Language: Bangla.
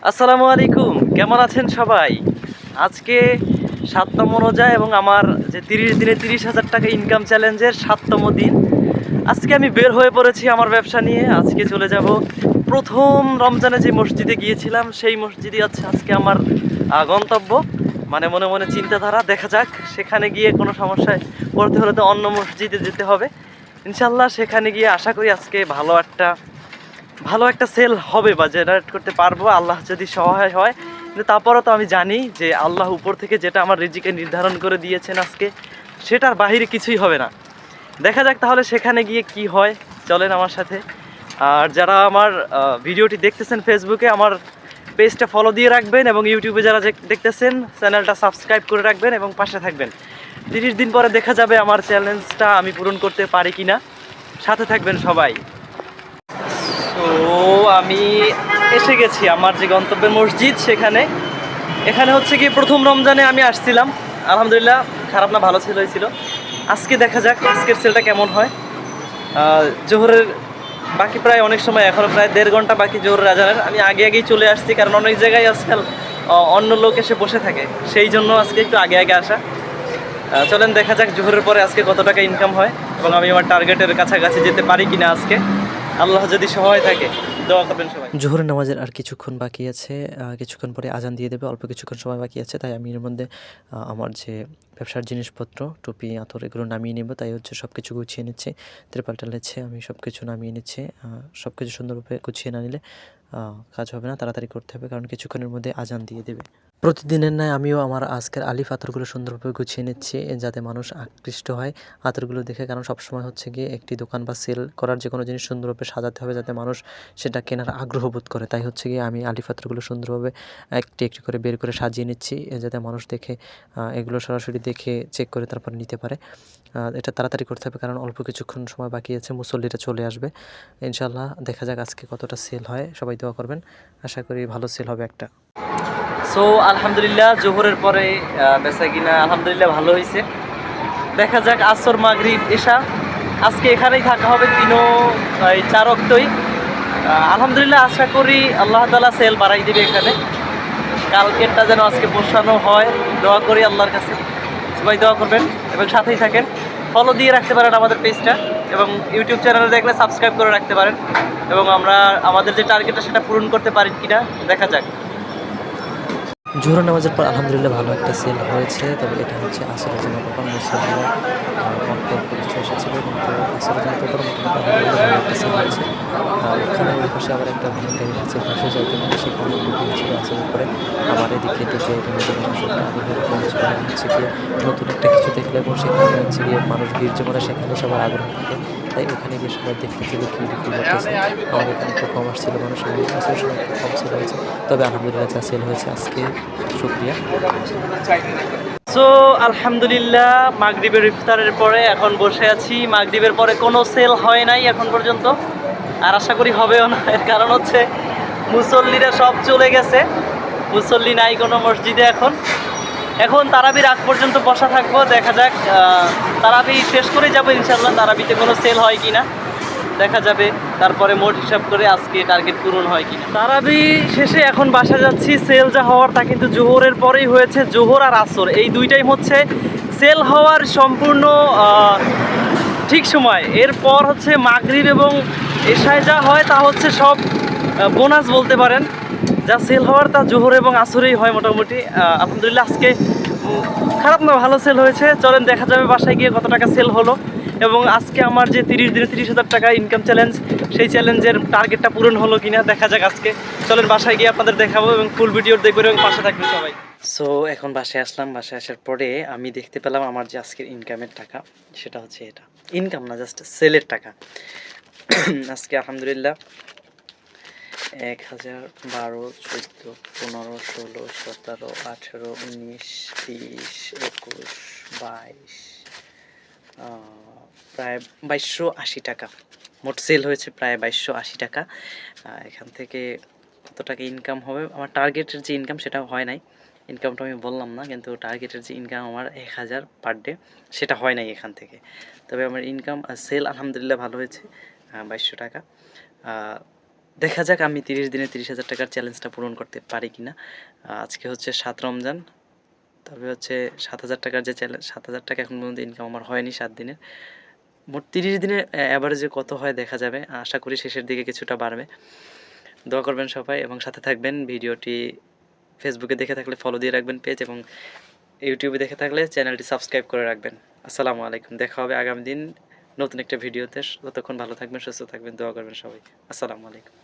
আসসালামু আলাইকুম, কেমন আছেন সবাই? আজকে ৭তম রোজা এবং আমার যে ৩০ দিনে ৩০,০০০ টাকা ইনকাম চ্যালেঞ্জের ৭তম দিন। আজকে আমি বের হয়ে পড়েছি আমার ব্যবসা নিয়ে। আজকে চলে যাব প্রথম রমজানে যে মসজিদে গিয়েছিলাম সেই মসজিদই হচ্ছে আজকে আমার গন্তব্য। মানে মনে মনে চিন্তাধারা, দেখা যাক সেখানে গিয়ে কোনো সমস্যায় পড়তে হলে তো অন্য মসজিদে যেতে হবে। ইনশাল্লাহ সেখানে গিয়ে আশা করি আজকে ভালো একটা সেল হবে বা জেনারেট করতে পারবো, আল্লাহ যদি সহায় হয়। কিন্তু তারপরও তো আমি জানি যে আল্লাহ উপর থেকে যেটা আমার রিজিকে নির্ধারণ করে দিয়েছেন আজকে, সেটার বাহিরে কিছুই হবে না। দেখা যাক তাহলে সেখানে গিয়ে কি হয়, চলেন আমার সাথে। আর যারা আমার ভিডিওটি দেখতেছেন ফেসবুকে, আমার পেজটা ফলো দিয়ে রাখবেন এবং ইউটিউবে যারা দেখতেছেন চ্যানেলটা সাবস্ক্রাইব করে রাখবেন এবং পাশে থাকবেন। 30 দিন পরে দেখা যাবে আমার চ্যালেঞ্জটা আমি পূরণ করতে পারি কিনা। সাথে থাকবেন সবাই। তো আমি এসে গেছি আমার যে গন্তব্যের মসজিদ সেখানে। এখানে হচ্ছে কি প্রথম রমজানে আমি আসছিলাম, আলহামদুলিল্লাহ খারাপ না, ভালো ছিল হয়েছিল। আজকে দেখা যাক আজকের সেলটা কেমন হয়। জোহরের বাকি প্রায় অনেক সময়, এখনও প্রায় 1.5 ঘন্টা বাকি জোহরের আজানের। আমি আগেই চলে আসছি, কারণ অনেক জায়গায় আজকাল অন্য লোক এসে বসে থাকে, সেই জন্য আজকে একটু আগে আসা। চলেন দেখা যাক জোহরের পরে আজকে কত টাকা ইনকাম হয় এবং আমি আমার টার্গেটের কাছাকাছি যেতে পারি কিনা আজকে। আল্লাহ যদি সহায় থাকে, দোয়া করবেন সবাই। জোহরের নামাজের আর কিছুক্ষণ বাকি আছে, কিছুক্ষণ পরে আজান দিয়ে দেবে, অল্প কিছুক্ষণ সময় বাকি আছে। তাই আমি এর মধ্যে আমার যে ব্যবসার জিনিসপত্র, টুপি, আতর এগুলো নামিয়ে নেব। তাই হচ্ছে সব কিছু গুছিয়ে নিচ্ছে, ত্রিপাল টালেছে, আমি সব কিছু নামিয়ে নিচ্ছে। সব কিছু সুন্দরভাবে গুছিয়ে না নিলে কাজ হবে না, তাড়াতাড়ি করতে হবে, কারণ কিছুক্ষণের মধ্যে আজান দিয়ে দেবে। প্রতিদিনের ন্যায় আমিও আমার আজকের আলিফ আতরগুলো সুন্দরভাবে গুছিয়ে নিচ্ছি, যাতে মানুষ আকৃষ্ট হয় আতরগুলো দেখে। কারণ সবসময় হচ্ছে গিয়ে একটি দোকান বা সেল করার যে কোনো জিনিস সুন্দরভাবে সাজাতে হবে, যাতে মানুষ সেটা কেনার আগ্রহ বোধ করে। তাই হচ্ছে গিয়ে আমি আলিফ আতরগুলো সুন্দরভাবে একটি একটি করে বের করে সাজিয়ে নিচ্ছি, যাতে মানুষ দেখে এগুলো সরাসরি দেখে চেক করে তারপর নিতে পারে। এটা তাড়াতাড়ি করতে হবে, কারণ অল্প কিছুক্ষণ সময় বাকি আছে, মুসল্লিরা চলে আসবে। ইনশাল্লাহ দেখা যাক আজকে কতটা সেল হয়, সবাই দোয়া করবেন, আশা করি ভালো সেল হবে একটা। সো আলহামদুলিল্লাহ জোহরের পরে বেচা কিনা আলহামদুলিল্লাহ ভালো হয়েছে। দেখা যাক আসর মাগরিব এশা আজকে এখানেই থাকা হবে, 4 অক্টই। আলহামদুলিল্লাহ আশা করি আল্লাহ তাআলা সেল বাড়াই দিবে এখানে। কালকেরটা যেন আজকে পোষানো হয়, দোয়া করি আল্লাহর কাছে। সবাই দোয়া করবেন এবং সাথেই থাকেন। ফলো দিয়ে রাখতে পারেন আমাদের পেজটা, এবং ইউটিউব চ্যানেলে দেখলে সাবস্ক্রাইব করে রাখতে পারেন। এবং আমরা আমাদের যে টার্গেটটা সেটা পূরণ করতে পারি কিনা দেখা যাক। জোহর নামাজের পর আলহামদুলিল্লাহ ভালো একটা সেল হয়েছে, তবে এটা হচ্ছে আসরের জামাতের পর মুসল্লিরা অল্প অল্প কিছু এসেছিলো, কিন্তু আসরের জামাতের পর মোটামুটি আলহামদুলিল্লাহ ভালো একটা সেল হয়েছে। ওখানে ওই পাশে আবার একটা ভ্যান গাড়ি আছে, পাশে যাইতে হবে, সেখানে একটু ভিড় ছিল আসরের পরে। আবার এদিকে টিকে আইটেমের জন্য মানুষ একটা আগ্রহ কম ছিল, কারণ হচ্ছে গিয়ে নতুন একটা কিছু দেখলে এবং সেখানে হচ্ছে গিয়ে মানুষ ভিড় জমানো, সেখানে সবার আগ্রহ থাকে। তাই ওখানে গিয়ে সবাই দেখতেছিল কী বিক্রি করতেছে। আমার এখানে একটু কম আসছিল মানুষ, আমি আসরের সময় একটু কম সেল হয়েছে, তবে আলহামদুলিল্লাহ যা সেল হয়েছে আজকে শুক্রিয়া। সো আলহামদুলিল্লাহ মাগরিবের ইফতারের পরে এখন বসে আছি। মাগরিবের পরে কোনো সেল হয় নাই এখন পর্যন্ত, আর আশা করি হবেও না। এর কারণ হচ্ছে মুসল্লিরা সব চলে গেছে, মুসল্লি নাই কোনো মসজিদে। এখন তারাবির আগ পর্যন্ত বসা থাকবো, দেখা যাক তারাবি শেষ করে যাবো ইনশাল্লাহ। তারাবিতে কোনো সেল হয় কি না দেখা যাবে, তারপরে মোট হিসাব করে আজকে টার্গেট পূরণ হয় কিনা। তারাবি শেষে এখন বাসা যাচ্ছি। সেল যা হওয়ার তা কিন্তু জোহরের পরেই হয়েছে। জোহর আর আসর এই দুইটাই হচ্ছে সেল হওয়ার সম্পূর্ণ ঠিক সময়। এরপর হচ্ছে মাগরিব এবং এশায় যা হয় তা হচ্ছে সব বোনাস বলতে পারেন। যা সেল হওয়ার তা জোহর এবং আসরেই হয় মোটামুটি। আলহামদুলিল্লাহ আজকে খারাপ না, ভালো সেল হয়েছে। চলেন দেখা যাবে বাসায় গিয়ে কত টাকা সেল হলো, এবং আজকে আমার যে 30 দিনে 30,000 টাকা ইনকাম চ্যালেঞ্জ, সেই চ্যালেঞ্জের টার্গেটটা পূরণ হলো কিনা দেখা যাক আজকে। চলেন বাসায় গিয়ে আপনাদের দেখাবো এবং ফুল ভিডিও দেখবেন এবং পাশে থাকবেন সবাই। সো এখন বাসায় আসলাম। বাসায় আসার পরে আমি দেখতে পেলাম আমার যে আজকের ইনকামের টাকা, সেটা হচ্ছে এটা ইনকাম না, জাস্ট সেলের টাকা। আজকে আলহামদুলিল্লাহ 1000, 12, 14, 15, 16, 17, 18, 19, 30, 21, 22, প্রায় 2280 টাকা মোট সেল হয়েছে, প্রায় 2280 টাকা। এখান থেকে কত টাকা ইনকাম হবে, আমার টার্গেটের যে ইনকাম সেটা হয় নাই। ইনকামটা আমি বললাম না, কিন্তু টার্গেটের যে ইনকাম আমার 1000 পার ডে, সেটা হয় নাই এখান থেকে। তবে আমার ইনকাম সেল আলহামদুলিল্লাহ ভালো হয়েছে, 2200 টাকা। দেখা যাক আমি 30 দিনে 30,000 টাকার চ্যালেঞ্জটা পূরণ করতে পারি কিনা। আজকে হচ্ছে 7 রমজান, তবে হচ্ছে 7,000 টাকার যে চ্যালেঞ্জ, 7,000 টাকা এখন পর্যন্ত ইনকাম আমার হয়নি 7 দিনে। মোট 30 দিনে অ্যাভারেজে কত হয় দেখা যাবে। আশা করি শেষের দিকে কিছুটা বাড়বে। দোয়া করবেন সবাই এবং সাথে থাকবেন। ভিডিওটি ফেসবুকে দেখে থাকলে ফলো দিয়ে রাখবেন পেজ, এবং ইউটিউবে দেখে থাকলে চ্যানেলটি সাবস্ক্রাইব করে রাখবেন। আসসালামু আলাইকুম। দেখা হবে আগামী দিন নতুন একটা ভিডিওতে। ততক্ষণ ভালো থাকবেন, সুস্থ থাকবেন, দোয়া করবেন সবাই। আসসালামু আলাইকুম।